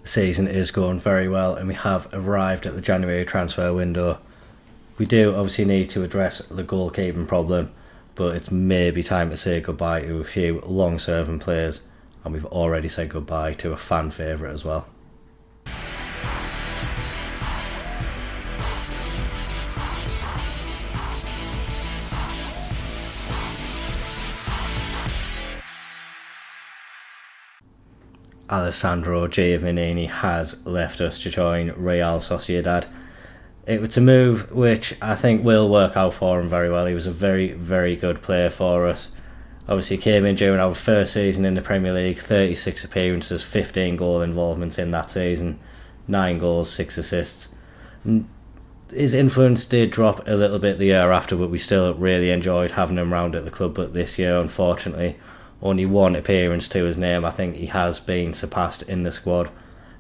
season is going very well, and we have arrived at the January transfer window. We do obviously need to address the goalkeeping problem, but it's maybe time to say goodbye to a few long-serving players, and we've already said goodbye to a fan favourite as well. Alessandro Giovannini has left us to join Real Sociedad. It was a move which I think will work out for him very well. He was a very, very good player for us. Obviously, he came in during our first season in the Premier League, 36 appearances, 15 goal involvements in that season, 9 goals, 6 assists. His influence did drop a little bit the year after, but we still really enjoyed having him around at the club. But this year, unfortunately, only 1 appearance to his name. I think he has been surpassed in the squad.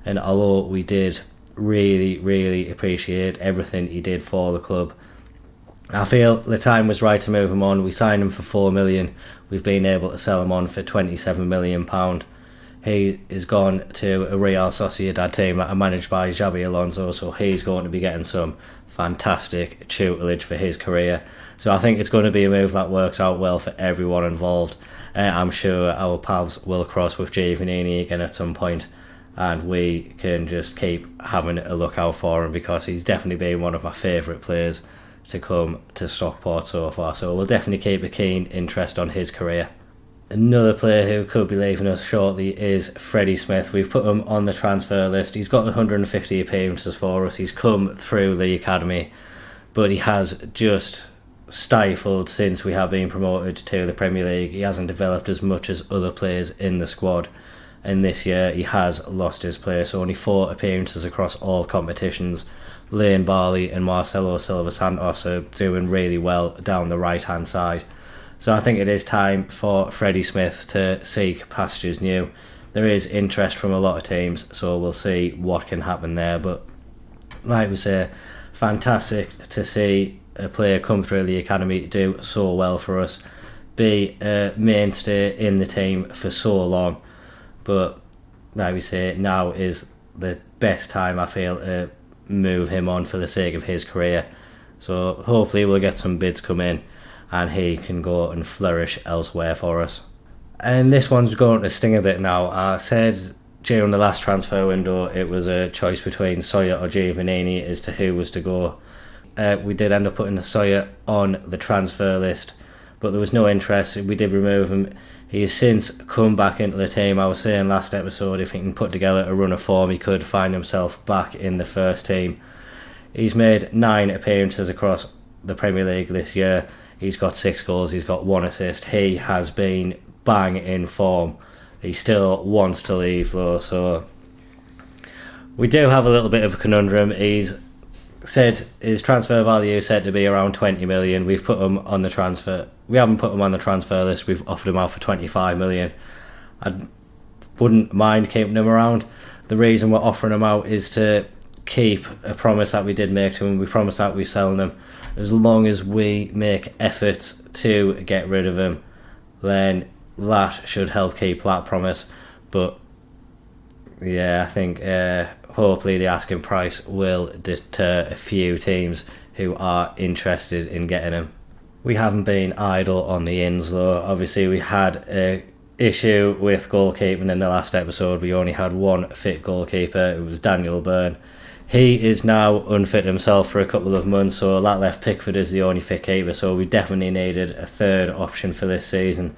And although we did really appreciate everything he did for the club, I feel the time was right to move him on. We signed him for 4 million. We've been able to sell him on for £27 million. He is gone to a Real Sociedad team that are managed by Xabi Alonso, so he's going to be getting some fantastic tutelage for his career. So I think it's going to be a move that works out well for everyone involved. I'm sure our paths will cross with Giovannini again at some point, and we can just keep having a look out for him, because he's definitely been one of my favourite players to come to Stockport so far. So we'll definitely keep a keen interest on his career. Another player who could be leaving us shortly is Freddie Smith. We've put him on the transfer list. He's got 150 appearances for us. He's come through the academy, but he has just stifled since we have been promoted to the Premier League. He hasn't developed as much as other players in the squad, and this year he has lost his place. Only 4 appearances across all competitions. Lane Barley and Marcelo Silva Santos are doing really well down the right hand side. So I think it is time for Freddie Smith to seek pastures new. There is interest from a lot of teams, so we'll see what can happen there. But like we say, fantastic to see a player come through the academy, do so well for us, be a mainstay in the team for so long. But like we say, now is the best time, I feel, to move him on for the sake of his career. So hopefully we'll get some bids come in and he can go and flourish elsewhere for us. And this one's going to sting a bit now. I said during the last transfer window it was a choice between Sawyer or Giovannini as to who was to go. We did end up putting Sawyer on the transfer list, but there was no interest. We did remove him. He has since come back into the team. I was saying last episode, if he can put together a run of form, he could find himself back in the first team. He's made 9 appearances across the Premier League this year. He's got 6 goals, he's got 1 assist. He has been bang in form. He still wants to leave though, so we do have a little bit of a conundrum. He's said his transfer value is said to be around 20 million. We've put him on the transfer. We haven't put him on the transfer list. We've offered him out for 25 million. I wouldn't mind keeping him around. The reason we're offering him out is to keep a promise that we did make to him. We promised that we're selling him. As long as we make efforts to get rid of him, then that should help keep that promise. But yeah, I think hopefully the asking price will deter a few teams who are interested in getting him. We haven't been idle on the ins though. Obviously we had an issue with goalkeeping in the last episode. We only had 1 fit goalkeeper. It was Daniel Byrne. He is now unfit himself for a couple of months, so that left Pickford as the only fit keeper. So we definitely needed a third option for this season,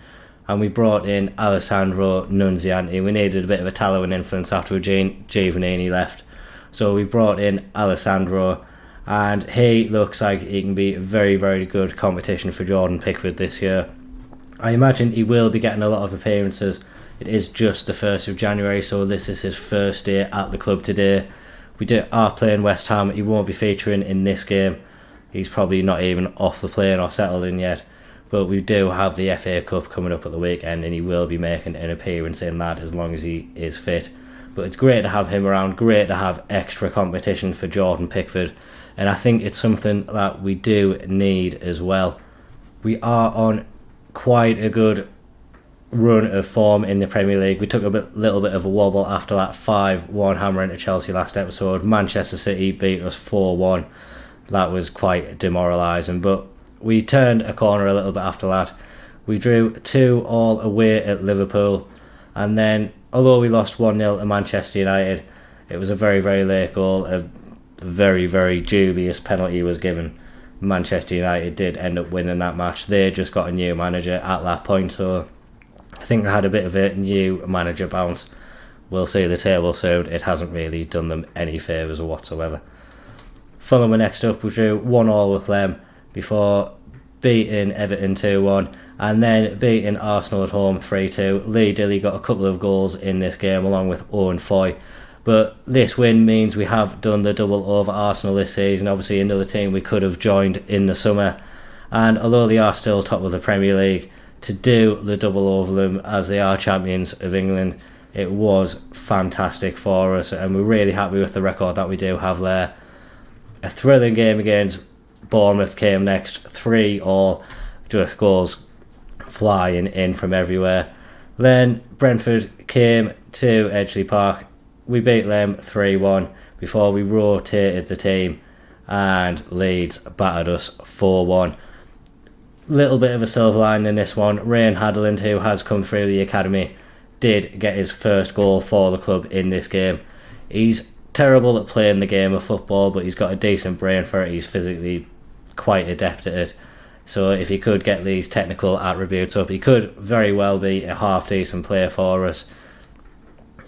and we brought in Alessandro Nunzianti. We needed a bit of a Italian influence after Giovannini left, so we brought in Alessandro, and he looks like he can be a very, very good competition for Jordan Pickford this year. I imagine he will be getting a lot of appearances. It is just the 1st of January, so this is his first day at the club today. We are playing West Ham. He won't be featuring in this game. He's probably not even off the plane or settled in yet. But we do have the FA Cup coming up at the weekend, and he will be making an appearance in that as long as he is fit. But it's great to have him around, great to have extra competition for Jordan Pickford, and I think it's something that we do need as well. We are on quite a good run of form in the Premier League. We took a little bit of a wobble after that 5-1 hammer into Chelsea last episode. Manchester City beat us 4-1. That was quite demoralising, but we turned a corner a little bit after that. We drew 2-2 away at Liverpool, and then although we lost 1-0 to Manchester United, it was a very, very late goal. A very, very dubious penalty was given. Manchester United did end up winning that match. They just got a new manager at that point, so I think they had a bit of a new manager bounce. We'll see the table soon. It hasn't really done them any favours whatsoever. Fulham were next up. We drew 1-1 with them before beating Everton 2-1 and then beating Arsenal at home 3-2. Lee Dilly got a couple of goals in this game along with Owen Foy. But this win means we have done the double over Arsenal this season. Obviously another team we could have joined in the summer. And although they are still top of the Premier League, to do the double over them as they are champions of England, it was fantastic for us. And we're really happy with the record that we do have there. A thrilling game against Bournemouth came next, 3-3, just goals flying in from everywhere. Then Brentford came to Edgeley Park. We beat them 3-1 before we rotated the team, and Leeds battered us 4-1. Little bit of a silver line in this one. Ryan Hadland, who has come through the academy, did get his first goal for the club in this game. He's terrible at playing the game of football, but he's got a decent brain for it. He's physically quite adept at it. So if he could get these technical attributes up, he could very well be a half-decent player for us.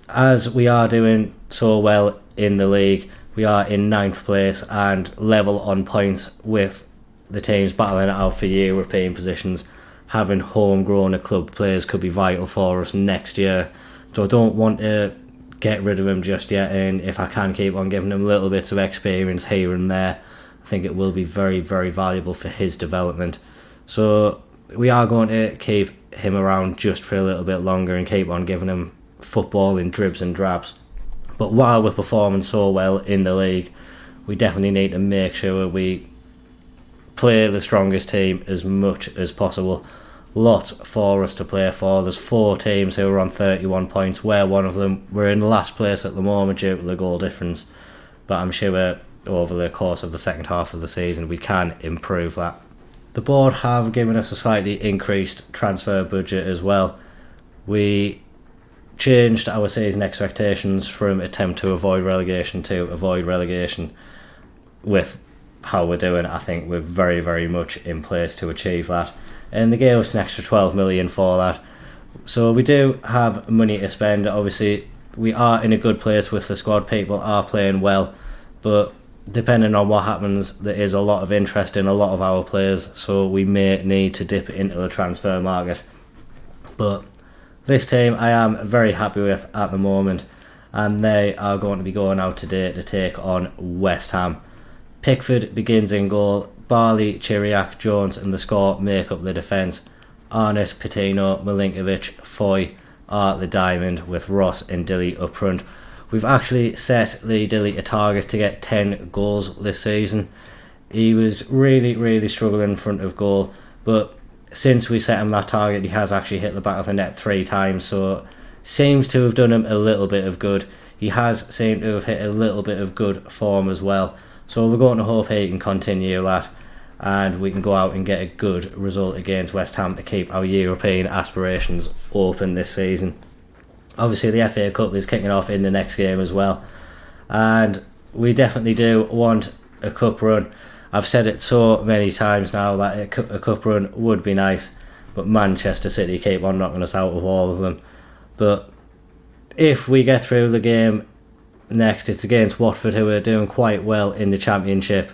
As we are doing so well in the league, we are in 9th place and level on points with the teams battling it out for European positions. Having homegrown club players could be vital for us next year. So I don't want to get rid of him just yet, and if I can keep on giving him little bits of experience here and there, I think it will be very, very valuable for his development. So we are going to keep him around just for a little bit longer and keep on giving him football in dribs and drabs. But while we're performing so well in the league, we definitely need to make sure we play the strongest team as much as possible. Lots for us to play for. There's 4 teams who are on 31 points. We're one of them. We're in last place at the moment due to the goal difference, but I'm sure over the course of the second half of the season we can improve that. The board have given us a slightly increased transfer budget as well. We changed our season expectations from attempt to avoid relegation to avoid relegation. With how we're doing, I think we're very, very much in place to achieve that, and they gave us an extra 12 million for that. So we do have money to spend. Obviously we are in a good place with the squad. People are playing well, but depending on what happens, there is a lot of interest in a lot of our players, so we may need to dip into the transfer market. But this team I am very happy with at the moment, and they are going to be going out today to take on West Ham. Pickford begins in goal. Barley, Chiriac, Jones and the score make up the defence. Arnott, Patino, Milinkovic, Foy are the diamond, with Ross and Dilly up front. We've actually set Lee Dilly a target to get 10 goals this season. He was really, really struggling in front of goal, but since we set him that target, he has actually hit the back of the net 3 times, so seems to have done him a little bit of good. He has seemed to have hit a little bit of good form as well, so we're going to hope he can continue that and we can go out and get a good result against West Ham to keep our European aspirations open this season. Obviously the FA Cup is kicking off in the next game as well, and we definitely do want a cup run. I've said it so many times now that a cup run would be nice, but Manchester City keep on knocking us out of all of them. But if we get through the game next, it's against Watford, who are doing quite well in the Championship,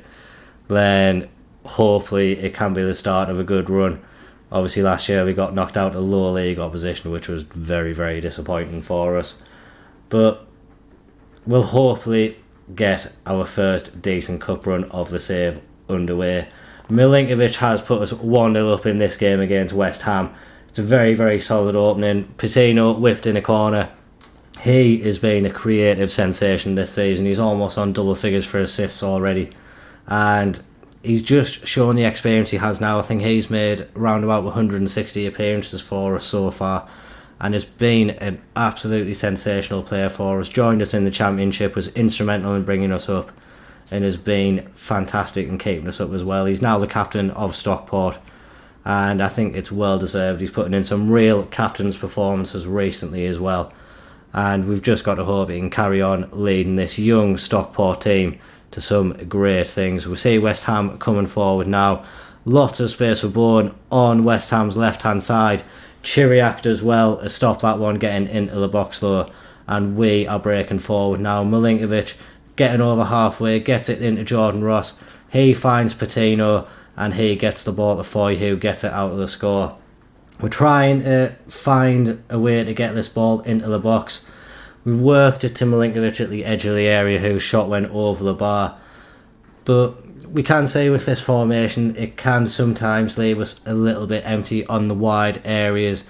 then hopefully it can be the start of a good run. Obviously last year we got knocked out of lower league opposition, which was very, very disappointing for us. But we'll hopefully get our first decent cup run of the save underway. Milinkovic has put us 1-0 up in this game against West Ham. It's a very, very solid opening. Patino whipped in a corner. He has been a creative sensation this season. He's almost on double figures for assists already, and he's just shown the experience he has now. I think he's made around about 160 appearances for us so far, and has been an absolutely sensational player for us. Joined us in the Championship, was instrumental in bringing us up, and has been fantastic in keeping us up as well. He's now the captain of Stockport, and I think it's well deserved. He's putting in some real captain's performances recently as well, and we've just got to hope he can carry on leading this young Stockport team to some great things. We see West Ham coming forward now. Lots of space for Bourne on West Ham's left hand side. Chiriac as well has stopped that one getting into the box though, and we are breaking forward now. Milinkovic getting over halfway, gets it into Jordan Ross. He finds Patino and he gets the ball to Foy, who gets it out of the score. We're trying to find a way to get this ball into the box. We worked it to Milinkovic at the edge of the area, whose shot went over the bar. But we can say with this formation, it can sometimes leave us a little bit empty on the wide areas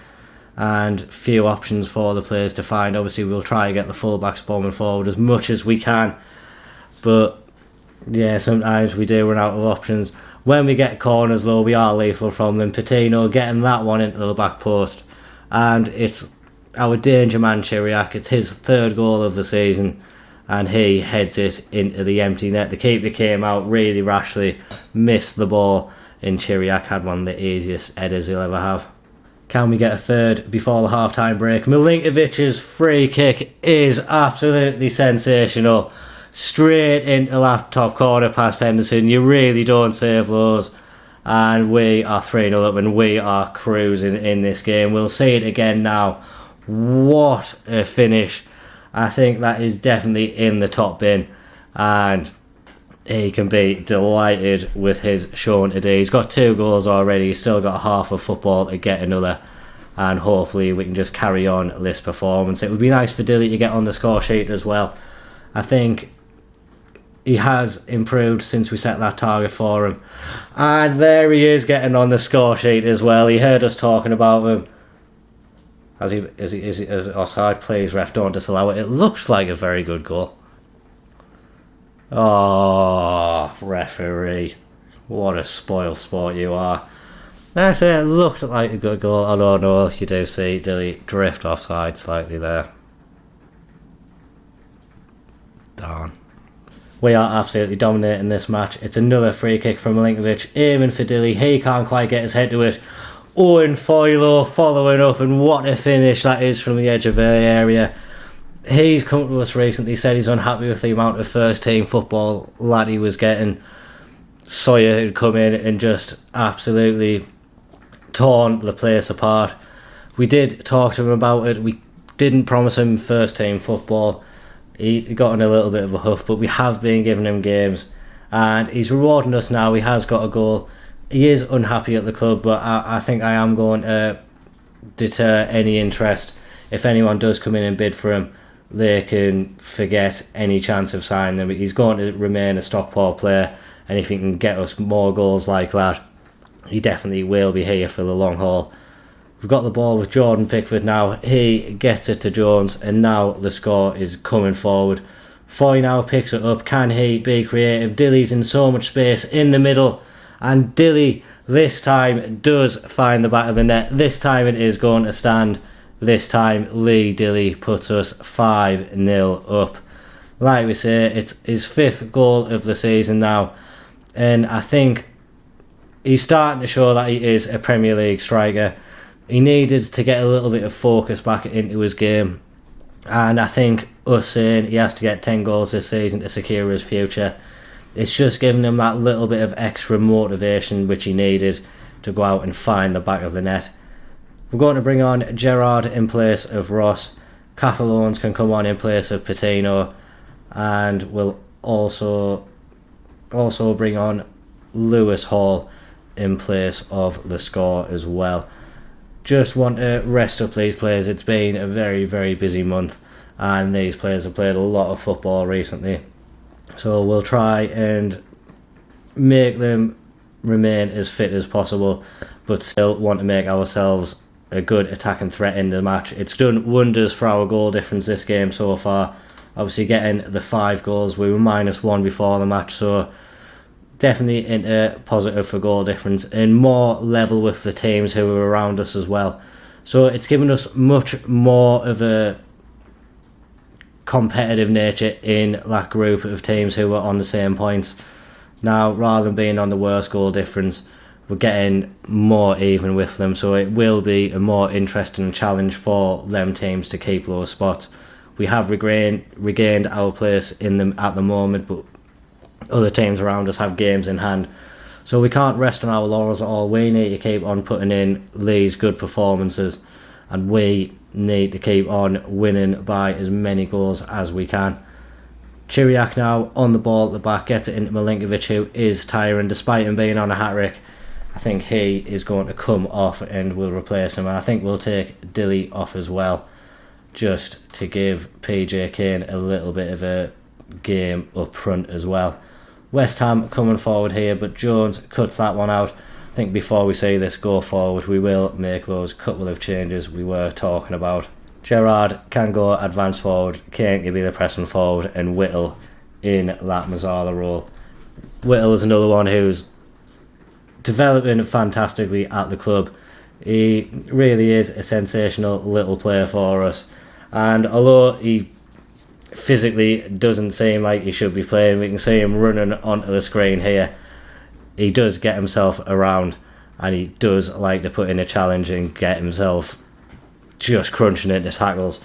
and few options for the players to find. Obviously, we'll try to get the fullbacks bombing forward as much as we can. But yeah, sometimes we do run out of options. When we get corners, though, we are lethal from them. Patino getting that one into the back post. And it's our danger man, Chiriac. It's his third goal of the season, and he heads it into the empty net. The keeper came out really rashly, missed the ball, and Chiriac had one of the easiest headers he'll ever have. Can we get a third before the half-time break? Milinkovic's free kick is absolutely sensational. Straight into left top corner past Henderson. You really don't save those. And we are 3-0 up, and we are cruising in this game. We'll see it again now. What a finish. I think that is definitely in the top bin, and he can be delighted with his showing today. He's got 2 goals already. He's still got half of football to get another, and hopefully we can just carry on this performance. It would be nice for Dilly to get on the score sheet as well. I think he has improved since we set that target for him, and there he is getting on the score sheet as well. He heard us talking about him. As offside, please ref, don't disallow it. It looks like a very good goal. Oh, referee, what a spoiled sport you are. That's it, looked like a good goal. I don't know if you do see Dilly drift offside slightly there. Darn. We are absolutely dominating this match. It's another free kick from Milinkovic, aiming for Dilly. He can't quite get his head to it. Owen Foylo following up, and what a finish that is from the edge of the area. He's come to us recently, said he's unhappy with the amount of first team football lad he was getting. Sawyer had come in and just absolutely torn the place apart. We did talk to him about it. We didn't promise him first team football. He got in a little bit of a huff, but we have been giving him games, and he's rewarding us now. He has got a goal. He is unhappy at the club, but I think I am going to deter any interest. If anyone does come in and bid for him, they can forget any chance of signing him. He's going to remain a Stockport player, and if he can get us more goals like that, he definitely will be here for the long haul. We've got the ball with Jordan Pickford now. He gets it to Jones, and now the score is coming forward. Foy now picks it up. Can he be creative? Dilly's in so much space in the middle, and Dilly this time does find the back of the net. This time it is going to stand. This time Lee Dilly puts us 5-0 up. Like we say, it's his 5th goal of the season now, and I think he's starting to show that he is a Premier League striker. He needed to get a little bit of focus back into his game, and I think us saying he has to get 10 goals this season to secure his future, it's just giving him that little bit of extra motivation which he needed to go out and find the back of the net. We're going to bring on Gerrard in place of Ross. Catalones can come on in place of Patino, and we'll also bring on Lewis Hall in place of the score as well. Just want to rest up these players. It's been a very, very busy month, and these players have played a lot of football recently. So we'll try and make them remain as fit as possible, but still want to make ourselves a good attacking threat in the match. It's done wonders for our goal difference this game so far. Obviously getting the 5 goals, we were -1 before the match, so definitely into positive for goal difference and more level with the teams who are around us as well. So it's given us much more of a competitive nature in that group of teams who are on the same points. Now, rather than being on the worst goal difference, we're getting more even with them, so it will be a more interesting challenge for them teams to keep those spots. We have regained our place in them at the moment, but other teams around us have games in hand, so we can't rest on our laurels at all. We need to keep on putting in these good performances, and we need to keep on winning by as many goals as we can. Chiriak now on the ball at the back, gets it into Milinkovic, who is tiring despite him being on a hat-trick. I think he is going to come off and we'll replace him. And I think we'll take Dilly off as well, just to give PJ Kane a little bit of a game up front as well. West Ham coming forward here, but Jones cuts that one out. I think before we see this go forward, we will make those couple of changes we were talking about. Gerrard can go advance forward, Kane can be the pressing forward, and Whittle in that Mazzala role. Whittle is another one who's developing fantastically at the club. He really is a sensational little player for us, and although he physically doesn't seem like he should be playing, we can see him running onto the screen here. He does get himself around, and he does like to put in a challenge and get himself just crunching into tackles.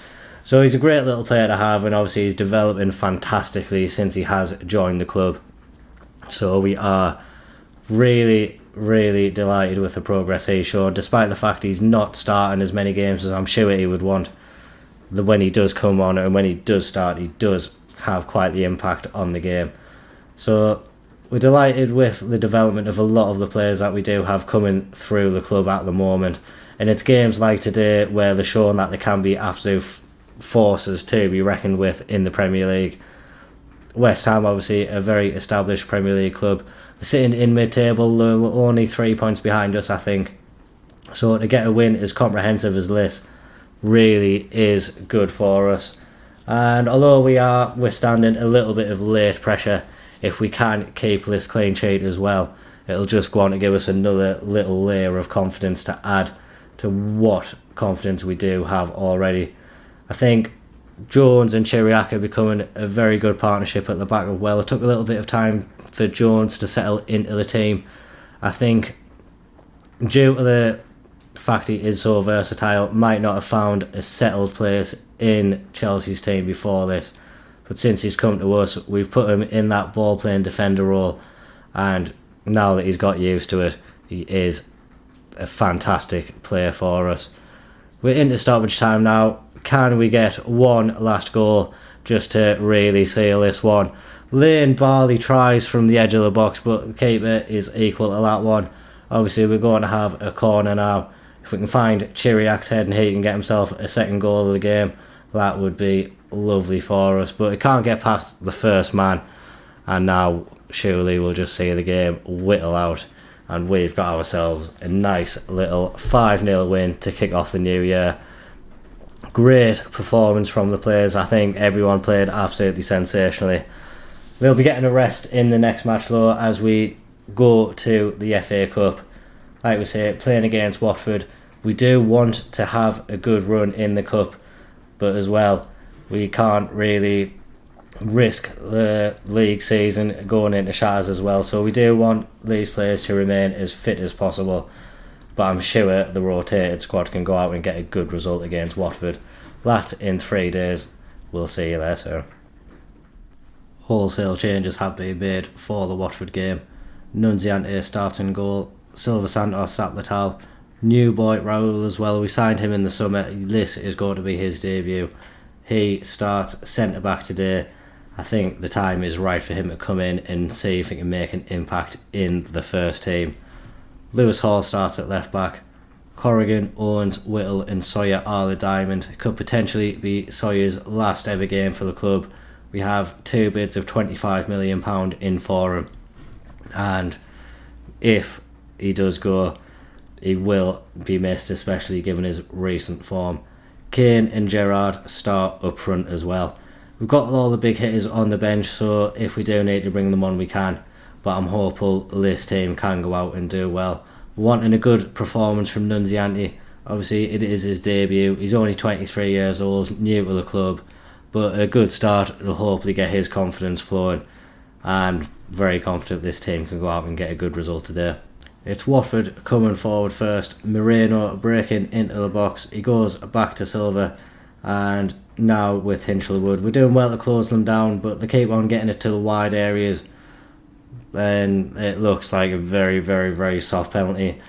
So he's a great little player to have, and obviously he's developing fantastically since he has joined the club. So we are really delighted with the progress he's shown, despite the fact he's not starting as many games as I'm sure he would want. When he does come on and when he does start, he does have quite the impact on the game. So we're delighted with the development of a lot of the players that we do have coming through the club at the moment, and it's games like today where they're showing that they can be absolute forces to be reckoned with in the Premier League. West Ham, obviously a very established Premier League club, they're sitting in mid-table, they're only 3 points behind us, I think. So to get a win as comprehensive as this really is good for us. And although we are withstanding a little bit of late pressure, if we can keep this clean sheet as well, it'll just go on to give us another little layer of confidence to add to what confidence we do have already. I think Jones and Chiriak are becoming a very good partnership at the back of well. It took a little bit of time for Jones to settle into the team. I think due to the fact he is so versatile, might not have found a settled place in Chelsea's team before this, but since he's come to us, we've put him in that ball playing defender role, and now that he's got used to it, he is a fantastic player for us. We're into stoppage time now. Can we get one last goal just to really seal this one? Lane Barley tries from the edge of the box, but the keeper is equal to that one. Obviously we're going to have a corner now. If we can find Chiriak's head and he can get himself a second goal of the game, that would be lovely for us. But it can't get past the first man, and now surely we'll just see the game whittle out, and we've got ourselves a nice little 5-0 win to kick off the new year. Great performance from the players. I think everyone played absolutely sensationally. They'll be getting a rest in the next match though, as we go to the FA Cup. Like we say, playing against Watford, we do want to have a good run in the Cup, but as well, we can't really risk the league season going into shatters as well. So we do want these players to remain as fit as possible, but I'm sure the rotated squad can go out and get a good result against Watford. That in 3 days. We'll see you there, sir. Wholesale changes have been made for the Watford game. Nunziante starts in goal. Silva Santos at the top. New boy Raul as well. We signed him in the summer. This is going to be his debut. He starts centre back today. I think the time is right for him to come in and see if he can make an impact in the first team. Lewis Hall starts at left back. Corrigan, Owens, Whittle and Sawyer are the diamond. It could potentially be Sawyer's last ever game for the club. We have 2 bids of £25 million in for him, and if he does go, he will be missed, especially given his recent form. Kane and Gerrard start up front as well. We've got all the big hitters on the bench, so if we do need to bring them on, we can. but I'm hopeful this team can go out and do well. Wanting a good performance from Nunziante. Obviously, it is his debut. He's only 23 years old, new to the club, but a good start will hopefully get his confidence flowing, and very confident this team can go out and get a good result today. It's Watford coming forward first. Moreno breaking into the box. He goes back to Silva, and now with Hinchelwood, we're doing well to close them down, but they keep on getting it to the wide areas, and it looks like a very, very, very soft penalty.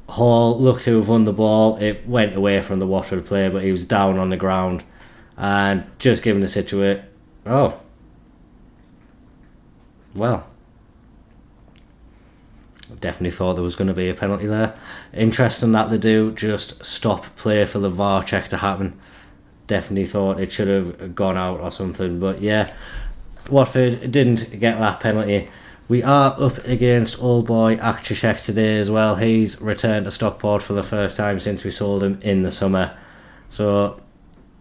Hall looked to have won the ball. It went away from the Watford player, but he was down on the ground, and just given the situation, oh, well, definitely thought there was going to be a penalty there. Interesting that they do just stop play for the VAR check to happen. Definitely thought it should have gone out or something, but yeah, Watford didn't get that penalty. We are up against old boy Akcishek today as well. He's returned to Stockport for the first time since we sold him in the summer, so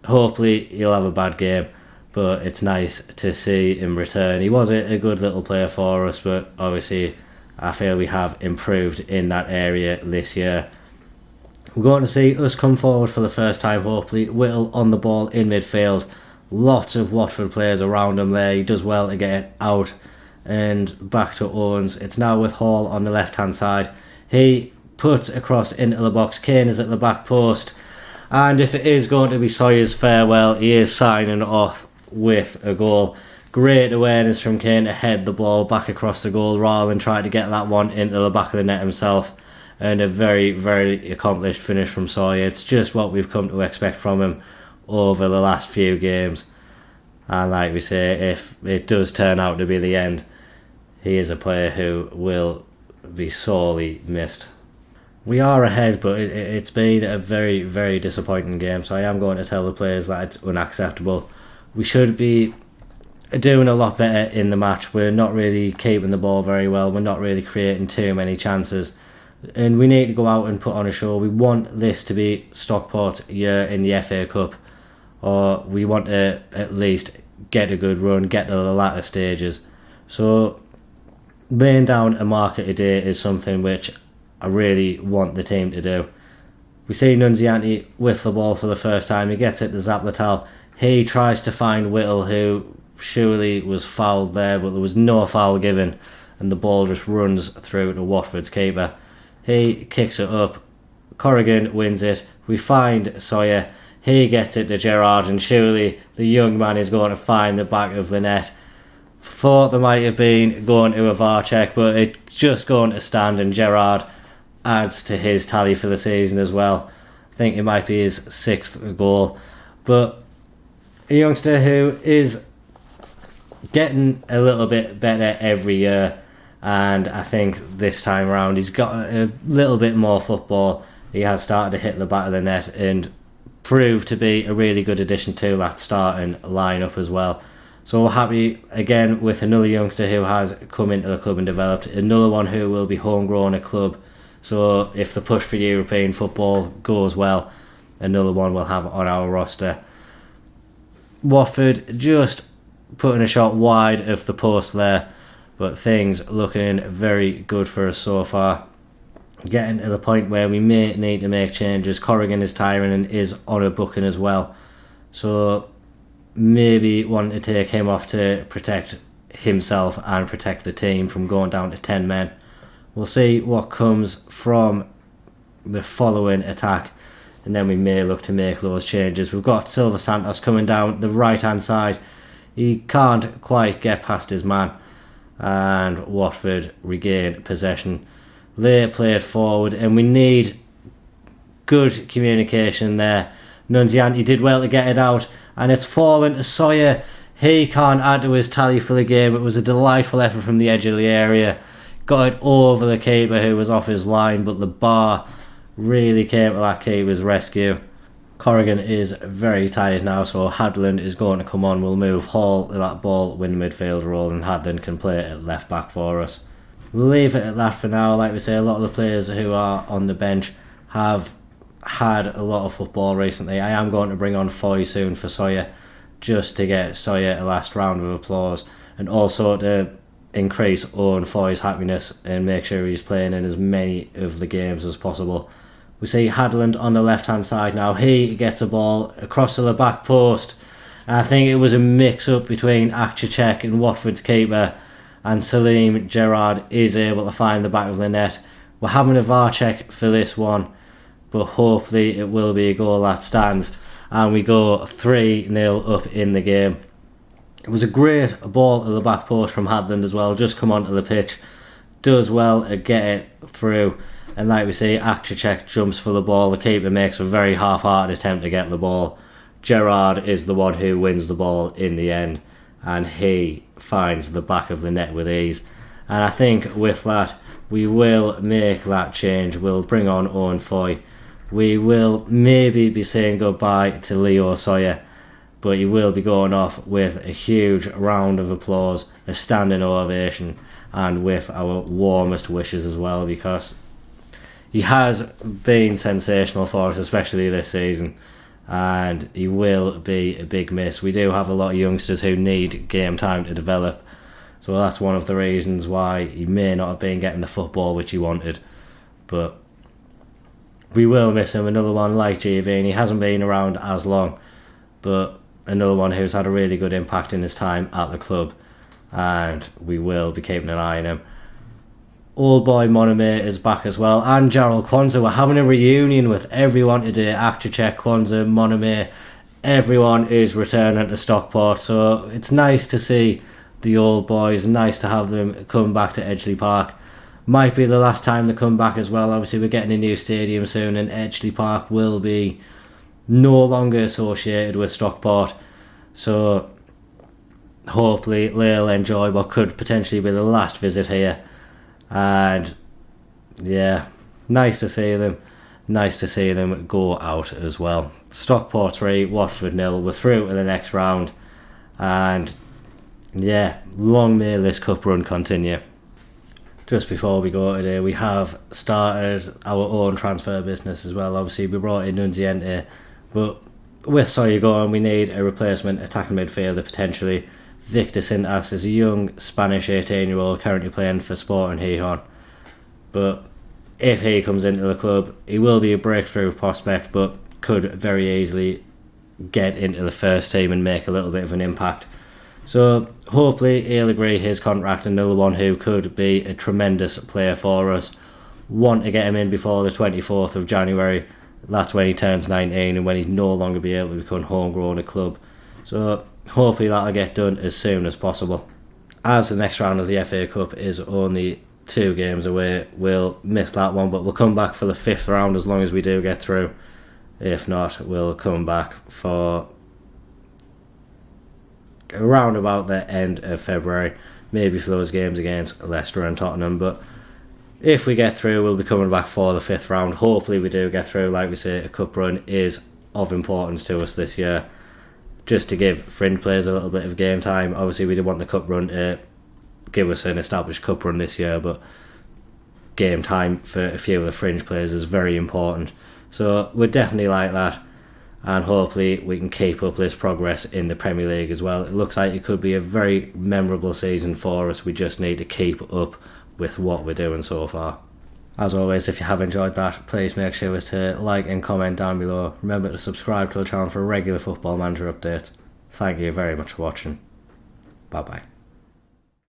hopefully he'll have a bad game, but it's nice to see him return. He was a good little player for us, but obviously I feel we have improved in that area this year. We're going to see us come forward for the first time, hopefully. Whittle on the ball in midfield. Lots of Watford players around him there. He does well to get it out and back to Owens. It's now with Hall on the left hand side. He puts across into the box. Kane is at the back post, and if it is going to be Sawyer's farewell, he is signing off with a goal. Great awareness from Kane to head the ball back across the goal rather than try to get that one into the back of the net himself, and a very, very accomplished finish from Sawyer. It's just what we've come to expect from him over the last few games, and like we say, if it does turn out to be the end, he is a player who will be sorely missed. We are ahead, but it's been a very, very disappointing game, so I am going to tell the players that it's unacceptable. We should be doing a lot better in the match. We're not really keeping the ball very well. We're not really creating too many chances, and we need to go out and put on a show. We want this to be Stockport's year in the FA Cup, or we want to at least get a good run, get to the latter stages. So laying down a marker today is something which I really want the team to do. We see Nunziante with the ball for the first time. He gets it to Zaplatal. He tries to find Whittle, who surely was fouled there, but there was no foul given, and the ball just runs through to Watford's keeper. He kicks it up. Corrigan wins it. We find Sawyer. He gets it to Gerrard, and surely the young man is going to find the back of the net. Thought there might have been going to a VAR check, but it's just going to stand, and Gerrard adds to his tally for the season as well. I think it might be his sixth goal, but a youngster who is getting a little bit better every year, and I think this time around he's got a little bit more football. He has started to hit the back of the net and proved to be a really good addition to that starting lineup as well. So we're happy again with another youngster who has come into the club and developed, another one who will be homegrown at club. So if the push for European football goes well, another one we'll have on our roster. Watford just putting a shot wide of the post there, but things looking very good for us so far. Getting to the point where we may need to make changes. Corrigan is tiring and is on a booking as well, so maybe want to take him off to protect himself and protect the team from going down to 10 men. We'll see what comes from the following attack, and then we may look to make those changes. We've got Silva Santos coming down the right hand side. He can't quite get past his man, and Watford regain possession. They played forward, and we need good communication there. Nunziante did well to get it out, and it's fallen to Sawyer. He can't add to his tally for the game. It was a delightful effort from the edge of the area. Got it over the keeper who was off his line, but the bar really came to that keeper's rescue. Corrigan is very tired now, so Hadland is going to come on. We'll move Hall to that ball, win the midfield role, and Hadland can play it at left back for us. We'll leave it at that for now. Like we say, a lot of the players who are on the bench have had a lot of football recently. I am going to bring on Foy soon for Sawyer, just to get Sawyer a last round of applause, and also to increase Owen Foy's happiness and make sure he's playing in as many of the games as possible. We see Hadland on the left hand side now. He gets a ball across to the back post. I think it was a mix-up between Akcicek and Watford's keeper, and Salim Gerrard is able to find the back of the net. We're having a VAR check for this one, but hopefully it will be a goal that stands, and we go 3-0 up in the game. It was a great ball to the back post from Hadland as well, just come onto the pitch, does well to get it through, and like we see, Akcicek jumps for the ball, the keeper makes a very half-hearted attempt to get the ball. Gerrard is the one who wins the ball in the end, and he finds the back of the net with ease. And I think with that, we will make that change. We'll bring on Owen Foy. We will maybe be saying goodbye to Leo Sawyer, but he will be going off with a huge round of applause, a standing ovation, and with our warmest wishes as well, because he has been sensational for us, especially this season, and he will be a big miss. We do have a lot of youngsters who need game time to develop, so that's one of the reasons why he may not have been getting the football which he wanted, but we will miss him. Another one like Giovanni, hasn't been around as long, but another one who's had a really good impact in his time at the club, and we will be keeping an eye on him. Old boy Monime is back as well, and Jarrell Kwanzaa. We're having a reunion with everyone today. Akcicek, Kwanzaa, Monime, everyone is returning to Stockport, so it's nice to see the old boys, nice to have them come back to Edgeley Park. Might be the last time they come back as well. Obviously we're getting a new stadium soon, and Edgeley Park will be no longer associated with Stockport, so hopefully they'll enjoy what could potentially be the last visit here. And yeah, nice to see them go out as well. Stockport 3, Watford 0. We're through to the next round, and yeah, long may this cup run continue. Just before we go today, we have started our own transfer business as well. Obviously we brought in Nunziente, but with Sawyer going, we need a replacement attacking midfielder potentially. Victor Cintas is a young Spanish 18-year-old currently playing for Sporting Gijón, but if he comes into the club, he will be a breakthrough prospect, but could very easily get into the first team and make a little bit of an impact. So hopefully he'll agree his contract. Another one who could be a tremendous player for us. Want to get him in before the 24th of January. That's when he turns 19 and when he'd no longer be able to become homegrown at club. So hopefully that'll get done as soon as possible. As the next round of the FA Cup is only 2 games away, we'll miss that one, but we'll come back for the 5th round as long as we do get through. If not, we'll come back for around about the end of February, maybe for those games against Leicester and Tottenham. But if we get through, we'll be coming back for the 5th round. Hopefully we do get through. Like we say, a cup run is of importance to us this year, just to give fringe players a little bit of game time. Obviously we did want the cup run to give us an established cup run this year, but game time for a few of the fringe players is very important. So we're definitely like that, and hopefully we can keep up this progress in the Premier League as well. It looks like it could be a very memorable season for us. We just need to keep up with what we're doing so far. As always, if you have enjoyed that, please make sure to like and comment down below. Remember to subscribe to the channel for regular Football Manager updates. Thank you very much for watching. Bye bye.